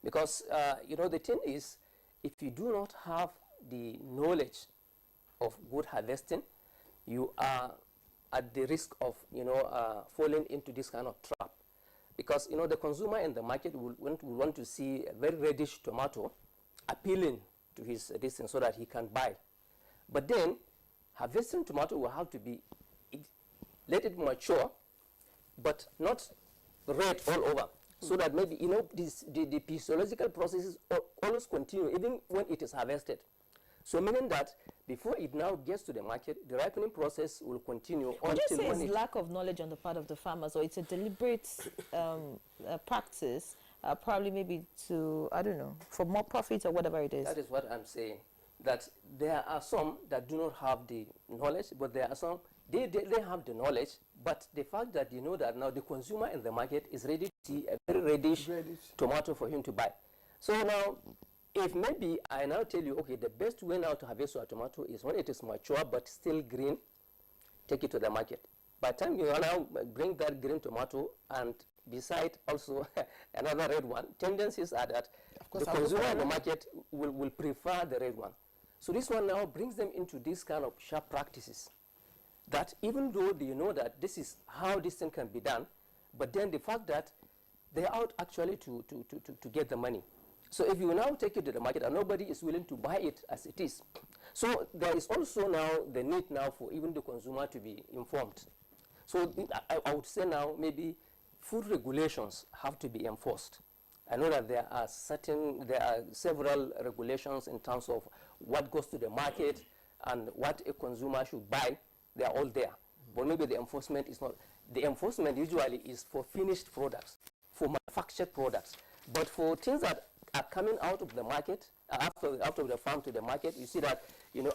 Because, the thing is, if you do not have the knowledge of good harvesting, you are at the risk of, falling into this kind of trap. Because, the consumer in the market will want to see a very reddish tomato appealing to his distance so that he can buy. But then, harvesting tomato will have to be, let it mature, but not red all over. So that maybe, the physiological processes always continue, even when it is harvested. So meaning that before it now gets to the market, the ripening process will continue. Would you say it's lack of knowledge on the part of the farmers, or it's a deliberate practice, probably maybe to, I don't know, for more profit or whatever it is? That is what I'm saying. That there are some that do not have the knowledge, but there are some, they have the knowledge, but the fact that that now the consumer in the market is ready to see a very reddish tomato for him to buy. So now, if maybe I now tell you, okay, the best way now to harvest your tomato is when it is mature but still green, take it to the market. By the time you now bring that green tomato and beside also another red one, tendencies are that the consumer in the market will prefer the red one. So this one now brings them into this kind of sharp practices, that even though they know that this is how this thing can be done, but then the fact that they're out actually to get the money. So if you now take it to the market and nobody is willing to buy it as it is, so there is also now the need now for even the consumer to be informed. So I would say now maybe food regulations have to be enforced. I know that there are several regulations in terms of what goes to the market and what a consumer should buy. They are all there. but maybe the enforcement is not. The enforcement usually is for finished products, for manufactured products. But for things that are coming out of the market, after the farm to the market, you see that,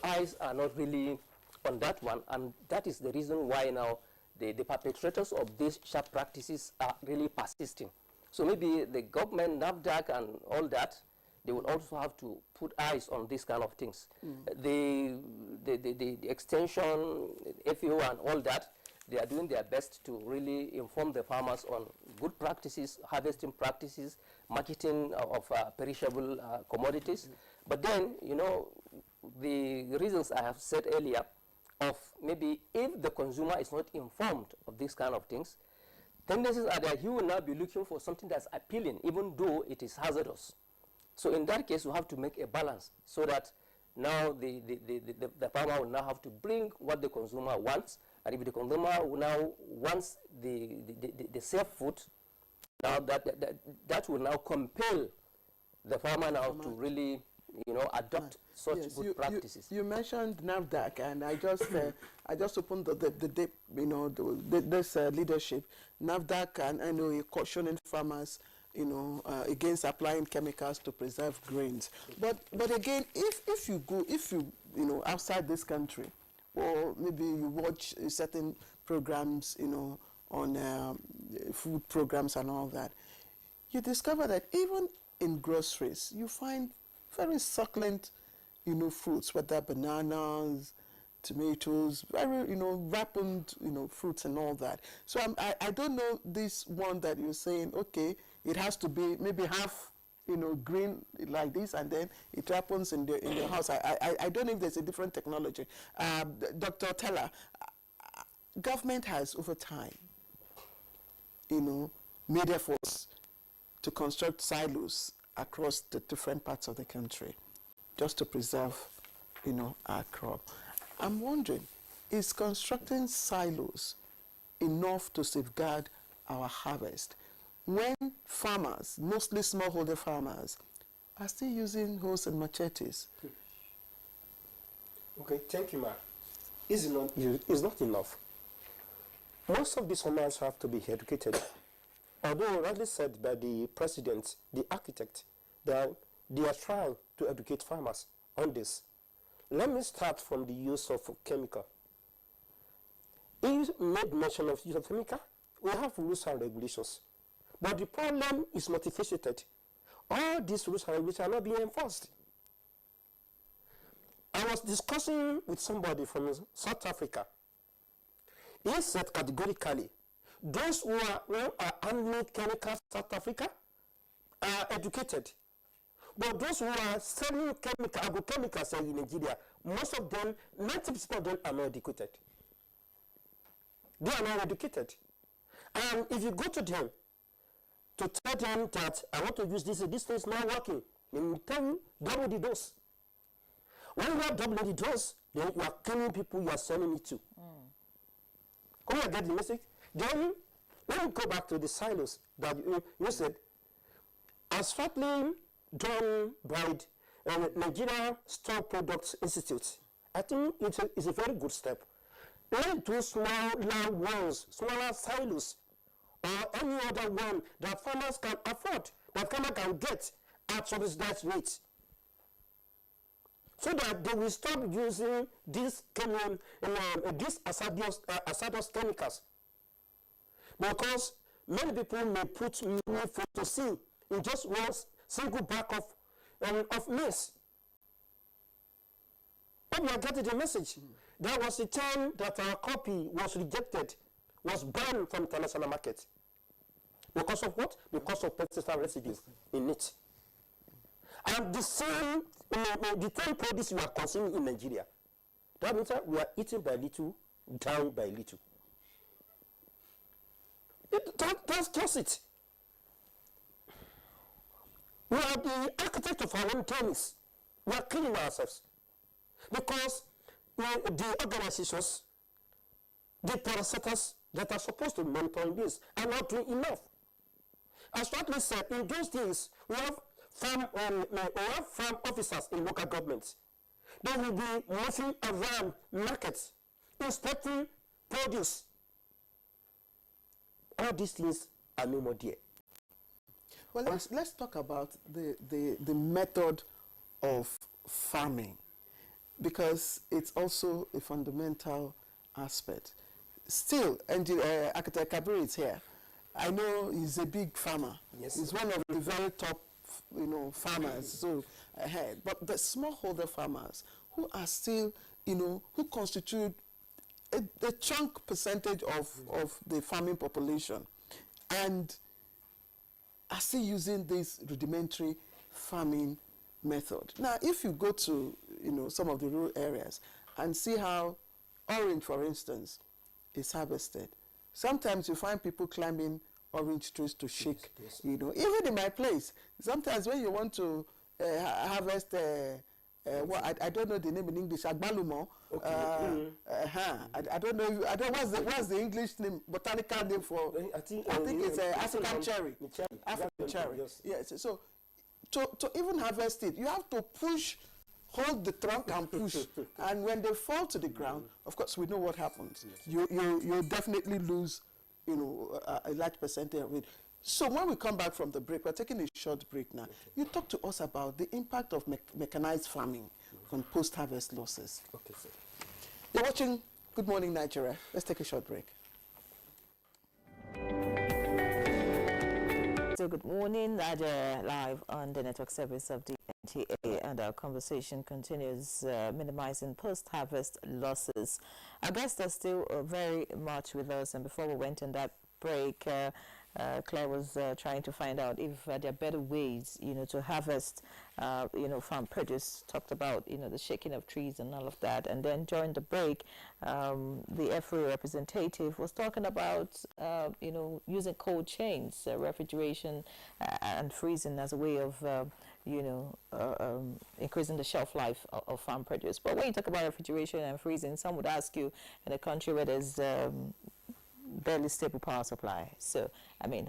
eyes are not really on that one, and that is the reason why now the perpetrators of these sharp practices are really persisting. So maybe the government, NAFDAC and all that, they will also have to put eyes on these kind of things. The extension, FAO and all that, they are doing their best to really inform the farmers on good practices, harvesting practices, marketing of perishable commodities. But then, the reasons I have said earlier of maybe if the consumer is not informed of these kind of things, tendencies are that he will now be looking for something that's appealing, even though it is hazardous. So in that case, we have to make a balance so that now the farmer will now have to bring what the consumer wants, and if the consumer now wants the safe food, now that will now compel the farmer now to really, adopt such good practices. You mentioned NAFDAC, and I just opened this leadership. NAFDAC and NOA cautioning farmers, against applying chemicals to preserve grains. But again, if you outside this country, or maybe you watch certain programs, on food programs and all that, you discover that even in groceries, you find very succulent, fruits, whether bananas, tomatoes, very, ripened, fruits and all that. So I don't know this one that you're saying, okay, it has to be maybe half, green like this, and then it happens in the house. I don't know if there's a different technology. Dr. Teller, government has over time, made efforts to construct silos across the different parts of the country just to preserve, our crop. I'm wondering, is constructing silos enough to safeguard our harvest when farmers, mostly smallholder farmers, are still using hoes and machetes? Okay, thank you, Ma. It's not enough. Most of these farmers have to be educated. Although rightly said by the president, the architect, that they are trying to educate farmers on this. Let me start from the use of chemical. He made mention of use of chemical. We have rules and regulations. But the problem is multifaceted. All these rules and regulations are not being enforced. I was discussing with somebody from South Africa. He said categorically, those who are handling chemicals in South Africa are educated. But those who are selling agrochemicals in Nigeria, most of them, 90% of them are not educated. They are not educated. And if you go to them to tell them that I want to use this thing is not working, they will tell you double the dose. When you are doubling the dose, then you are killing people you are selling it to. Come and get the message. Then let me go back to the silos that you said. As strictly done by Nigeria Store Products Institute, I think it's a very good step. Let's do smaller ones, smaller silos, or any other one that farmers can afford, that farmers can get at subsidized rates, so that they will stop using these hazardous chemicals. Because many people may put money to see in just one single bag of maize. But we are getting the message. There was a time that our copy was rejected, was banned from international market. Because of what? Because of pesticide residues in it. And the same produce we are consuming in Nigeria. That means that we are eating by little, down by little. That's just it. We are the architect of our own tennis. We are killing ourselves. Because the organizations, the parasiters that are supposed to monitor this are not doing enough. As rightly said, in those days, we have farm officers in local governments. They will be moving around markets, inspecting produce. All these things are no more there. Well, let's talk about the method of farming, because it's also a fundamental aspect. Still, Architect Kabir is here. I know he's a big farmer. Yes. He's one of the very top, farmers. So ahead, but the smallholder farmers who are still, who constitute a chunk percentage of the farming population, and are still using this rudimentary farming method. Now, if you go to, some of the rural areas and see how orange, for instance, is harvested, sometimes you find people climbing orange trees to shake, yes. Even in my place, sometimes when you want to harvest, I don't know the name in English, agbalumo. Okay. I don't know. What's the English name, botanical name for? I think it's African cherry. African cherry. Yes. So to even harvest it, you have to hold the trunk and push, and when they fall to the ground, of course, we know what happens. Yes. You definitely lose, a large percentage of it. So when we come back from the break, we're taking a short break now. Okay. You talk to us about the impact of mechanized farming on post-harvest losses. Okay, sir. You're watching Good Morning Nigeria. Let's take a short break. So good morning, Nigeria live on the network service of the NTA, and our conversation continues, minimizing post-harvest losses. Our guests are still very much with us, and before we went on that break, Claire was trying to find out if there are better ways, to harvest, farm produce. Talked about, the shaking of trees and all of that. And then during the break, the FRA representative was talking about, using cold chains, refrigeration and freezing as a way of, increasing the shelf life of farm produce. But when you talk about refrigeration and freezing, some would ask you, in a country where there's barely stable power supply. So,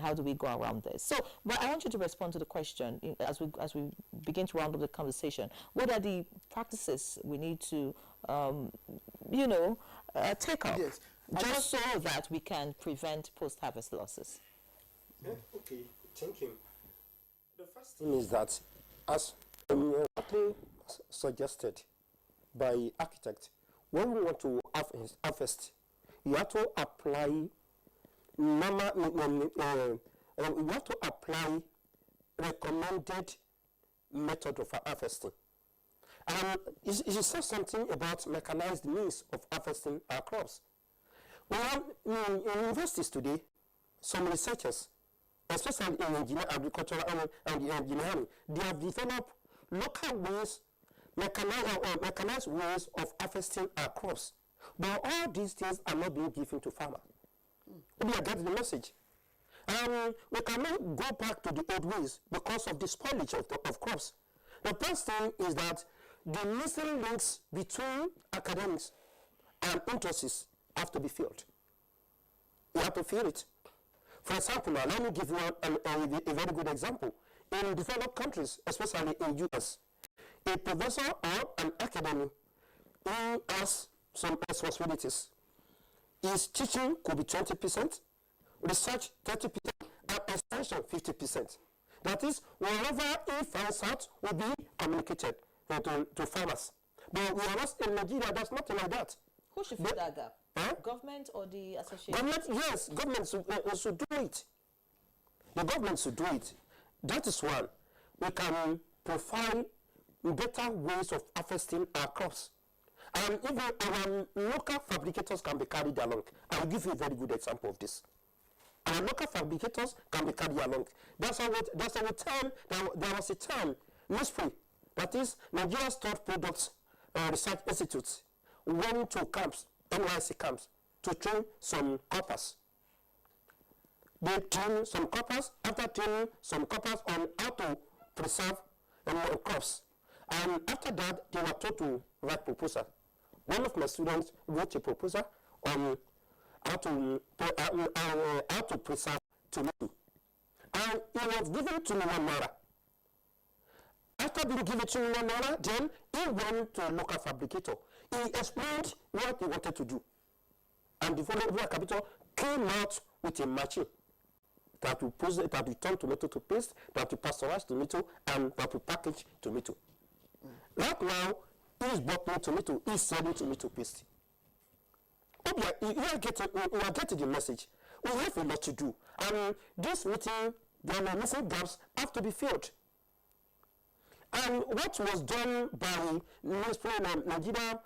how do we go around this? So, but I want you to respond to the question as we begin to round up the conversation. What are the practices we need to, take up, yes, just so that we can prevent post-harvest losses? Yeah, okay, thank you. The first thing is that, as suggested by architect, when we want to harvest, you have to apply you have to apply recommended method of harvesting. You said something about mechanized means of harvesting our crops. Well, in universities today, some researchers, especially in agricultural and engineering, they have developed local ways, mechanized ways of harvesting our crops. But all these things are not being given to farmers. We are getting the message. We cannot go back to the old ways because of the spoilage of crops. The first thing is that the missing links between academics and interests have to be filled. You have to fill it. For example, now, let me give you a very good example. In developed countries, especially in US, a professor or an academic who has some responsibilities. His teaching could be 20%, research 30%, and extension 50%. That is, wherever he finds out will be communicated to farmers. But we are not in Nigeria, there's nothing like that. Who should fill that gap? Government or the association? Government, yes, government should do it. The government should do it. That is one. We can provide better ways of harvesting our crops. And even our local fabricators can be carried along. I'll give you a very good example of this. Our local fabricators can be carried along. That's our time. There was a time, NISPRI, that is Nigerian Stored Products Research Institute, went to camps, NYC camps, to train some coppers. They trained some coppers, after training some coppers on how to preserve crops. And after that, they were told to write proposal. One of my students wrote a proposal on how to preserve tomato. And it was given to me $1. After being given to me $1, then he went to a local fabricator. He explained what he wanted to do. And the rural capital came out with a machine that will turn tomato to paste, that will pasteurize tomato, and that will package tomato. Right now, he's bottling tomato, he's selling tomato paste. You are getting the message. We have a lot to do. And this meeting, there are missing gaps have to be filled. And what was done by Nigerian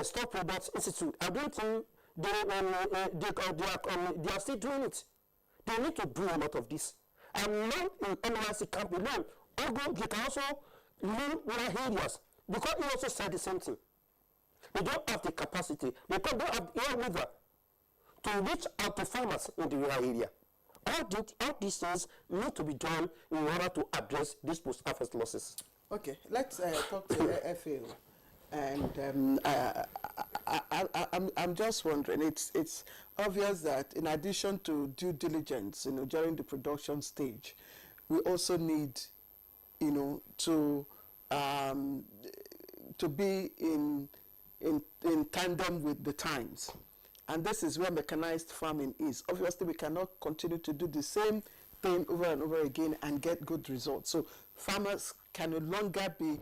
Stock Products Institute, I don't think they are still doing it. They need to do a lot of this. And now in NYC can't be learned. Although they can also learn rural areas, because he also said the same thing. They don't have the capacity, they don't have the air to reach out to farmers in the rural area. All these things need to be done in order to address these post-harvest losses. Okay, let's talk to FAO. And I'm just wondering, it's obvious that in addition to due diligence, during the production stage, we also need, to be in tandem with the times. And this is where mechanized farming is. Obviously, we cannot continue to do the same thing over and over again and get good results. So farmers can no longer be,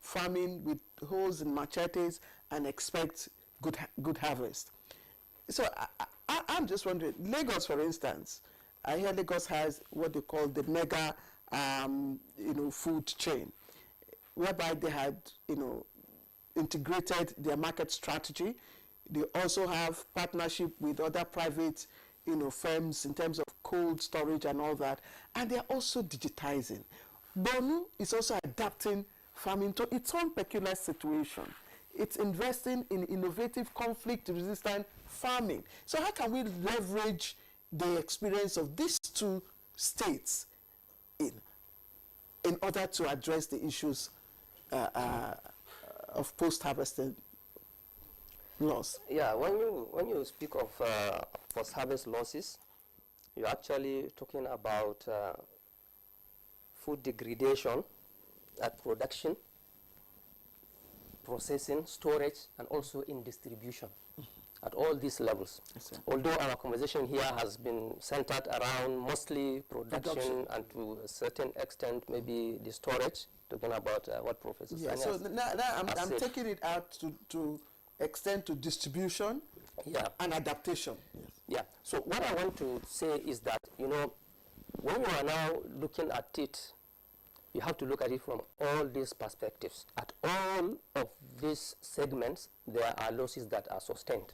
farming with hoes and machetes and expect good harvest. So I'm just wondering, Lagos, for instance, I hear Lagos has what they call the mega, food chain, whereby they had, integrated their market strategy. They also have partnership with other private, firms in terms of cold storage and all that. And they're also digitizing. Bonu is also adapting farming to its own peculiar situation. It's investing in innovative, conflict-resistant farming. So how can we leverage the experience of these two states in order to address the issues of post-harvested loss? Yeah, when you speak of post-harvest losses, you're actually talking about food degradation at production, processing, storage, and also in distribution at all these levels. Yes, although our conversation here has been centered around mostly production and to a certain extent maybe the storage, talking about what Professor Sani so has now I'm said. taking it out to extend to distribution and adaptation. Yeah. So what I want to say is that, when you are now looking at it, you have to look at it from all these perspectives. At all of these segments, there are losses that are sustained.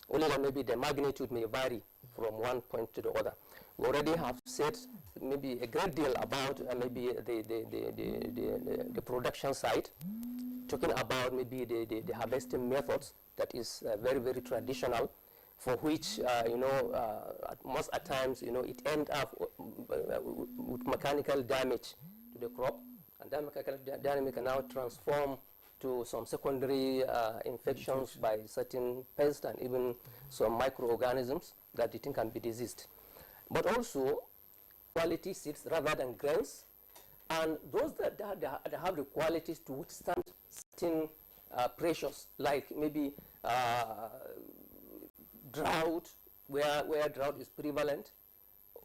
Only that maybe the magnitude may vary from one point to the other. We already have said maybe a great deal about maybe the production side, talking about maybe the harvesting methods that is very, very traditional, for which, most at times, it ends up with mechanical damage to the crop, and that mechanical damage can now transform to some secondary infections by certain pests and even some microorganisms that the thing can be diseased. But also quality seeds rather than grains, and those that have the qualities to withstand certain pressures, like maybe drought, where drought is prevalent,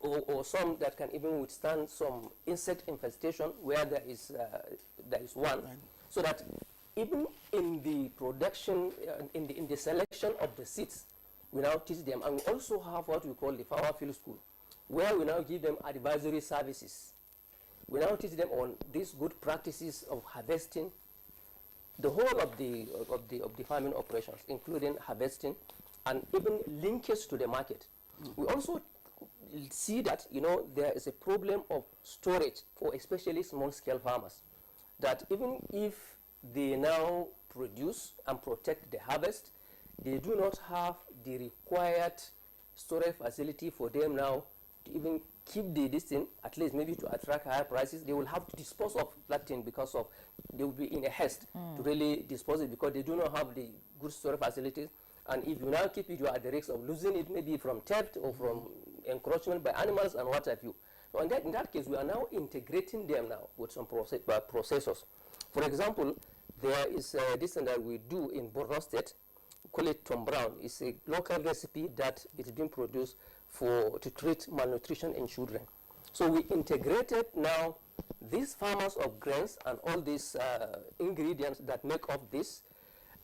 or some that can even withstand some insect infestation where there is one, right. So that even in the production, in the selection of the seeds, we now teach them, and we also have what we call the Farmer Field School, where we now give them advisory services. We now teach them on these good practices of harvesting, the whole of the farming operations, including harvesting, and even linkage to the market. We also see that there is a problem of storage for especially small-scale farmers, that even if they now produce and protect the harvest, they do not have the required storage facility for them now to even keep this thing, at least maybe to attract higher prices. They will have to dispose of that thing because of they will be in a haste to really dispose it, because they do not have the good storage facilities. And if you now keep it, you are at the risk of losing it, maybe from theft or from encroachment by animals and what have you. So in that case, we are now integrating them now with some processors. For example, there is this thing that we do in Borno State, call it Tom Brown. It's a local recipe that is being produced to treat malnutrition in children. So we integrated now these farmers of grains and all these ingredients that make up this,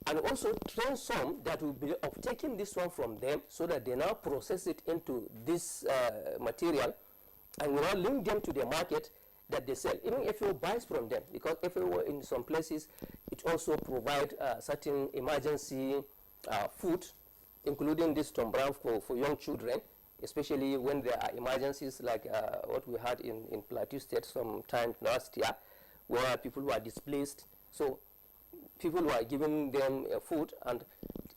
and also train some that will be of taking this one from them so that they now process it into this material, and we now link them to the market that they sell, even if you buy from them, because if you were in some places, it also provide certain emergency food, including this Tom Brown for young children, especially when there are emergencies like what we had in Plateau State sometime last year, where people were displaced. So people were giving them food, and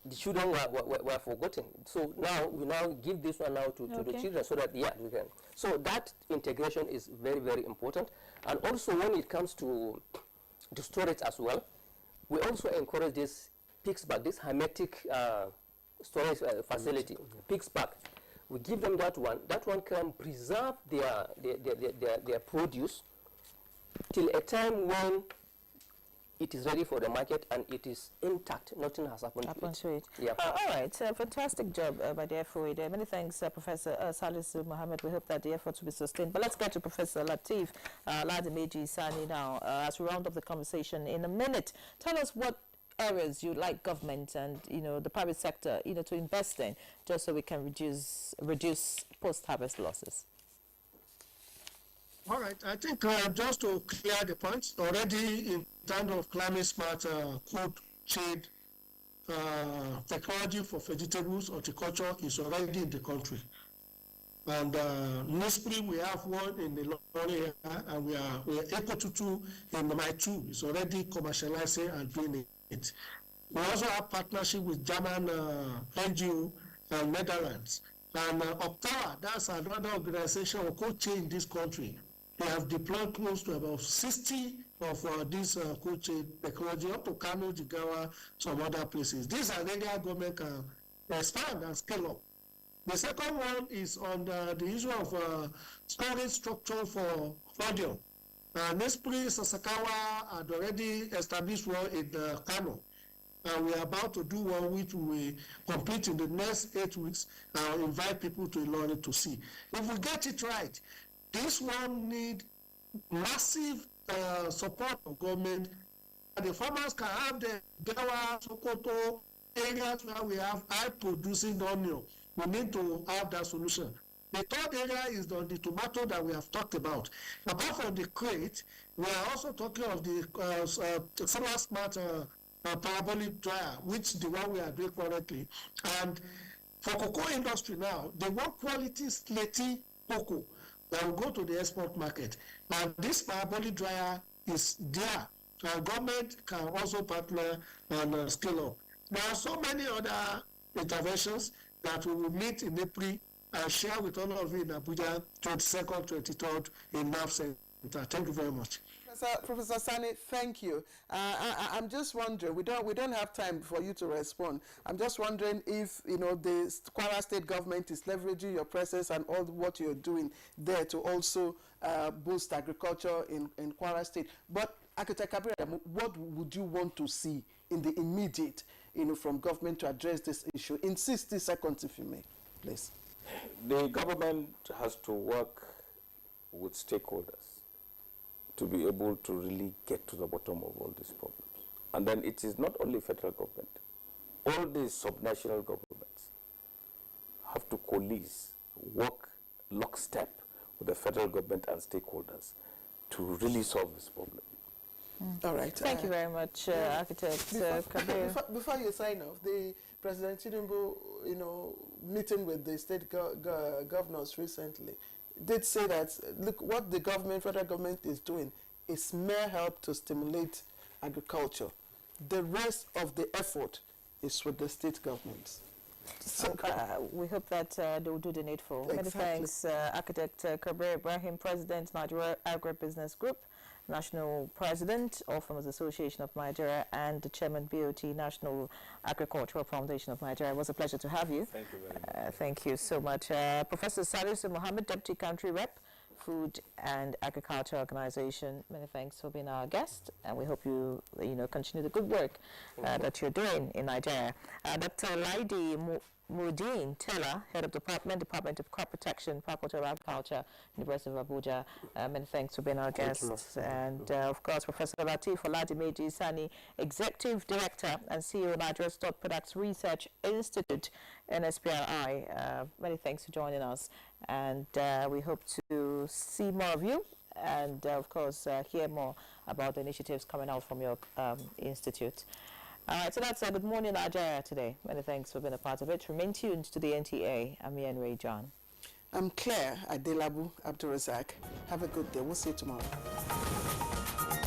the children were forgotten. So now we give this one now to the children, so that we can. So that integration is very, very important. And also when it comes to storage as well, we also encourage this PICS bag, this hermetic storage facility, PICS bag. We give them that one. That one can preserve their produce till a time when it is ready for the market and it is intact. Nothing has happened to it. Yeah. All right. Fantastic job by the FOA there. Many thanks, Professor Salisu Mohammed. We hope that the efforts will be sustained. But let's get to Professor Lateef Ladimeji Sani now as we round up the conversation in a minute. Tell us what areas you'd like government and the private sector to invest in, just so we can reduce post-harvest losses. All right, I think just to clear the points, already in terms of climate smart cold chain technology for vegetables, horticulture is already in the country. And NISPRI, we have one in the Lorry area, and we are Eco-Tutu in my 2 is already commercializing and doing it. We also have partnership with German NGO and Netherlands. And Optawa, that's another organization of cold chain in this country. They have deployed close to about 60 of this cold chain technology up to Kano, Jigawa, some other places. These are area government can expand and scale up. The second one is on the issue of storage structure for audio. Nespri Sasakawa had already established one in Kano. We are about to do one which we complete in the next 8 weeks and invite people to learn to see. If we get it right, this one need massive support of government. The farmers can have the Gawa, Sokoto areas where we have high producing onion. We need to have that solution. The third area is on the tomato that we have talked about. Apart from the crate, we are also talking of the solar smart parabolic dryer, which the one we are doing currently. And for cocoa industry now, they want quality slaty cocoa that will go to the export market. And this parabolic dryer is there. And government can also partner and scale up. There are so many other interventions that we will meet in April and share with all of you in Abuja, 22nd, 23rd in NAF Center. Thank you very much. Professor Sani, thank you. I'm just wondering, we don't have time for you to respond. I'm just wondering if the Kwara State government is leveraging your presence and all what you're doing there to also boost agriculture in Kwara State. But Architect Kabir, what would you want to see in the immediate, from government to address this issue? In 60 seconds, if you may, please. The government has to work with stakeholders to be able to really get to the bottom of all these problems. And then it is not only federal government. All these subnational governments have to coalesce, work lockstep with the federal government and stakeholders to really solve this problem. All right. Thank you very much, Architect Kabir. Before you sign off, the President Tinubu, meeting with the state governors recently, did say that, look, what the federal government is doing is mere help to stimulate agriculture. The rest of the effort is with the state governments. So, we hope that they will do the needful. Exactly. Many thanks, Architect Kabir Ibrahim, President, Nigeria Agribusiness Group, National President of Farmers Association of Nigeria, and the Chairman, BOT, National Agricultural Foundation of Nigeria. It was a pleasure to have you. Thank you very much. Thank you so much. Professor Salisu Mohammed, Deputy Country Rep Food and Agriculture Organization. Many thanks for being our guest, and we hope you continue the good work that you're doing in Nigeria. Dr. Laidi Mudin Taylor, Head of Department of Crop Protection, Agriculture, University of Abuja. Many thanks for being our guest. And of course, Professor Lateef Oladimeji Sani, Executive Director and CEO of Nigerian Stock Products Research Institute, NSPRI. Many thanks for joining us. And we hope to see more of you and, of course, hear more about the initiatives coming out from your institute. All right, so that's Good Morning Nigeria today. Many thanks for being a part of it. Remain tuned to the NTA. I'm Ian Ray John. I'm Claire Adelabu Abdulrazak. Have a good day. We'll see you tomorrow.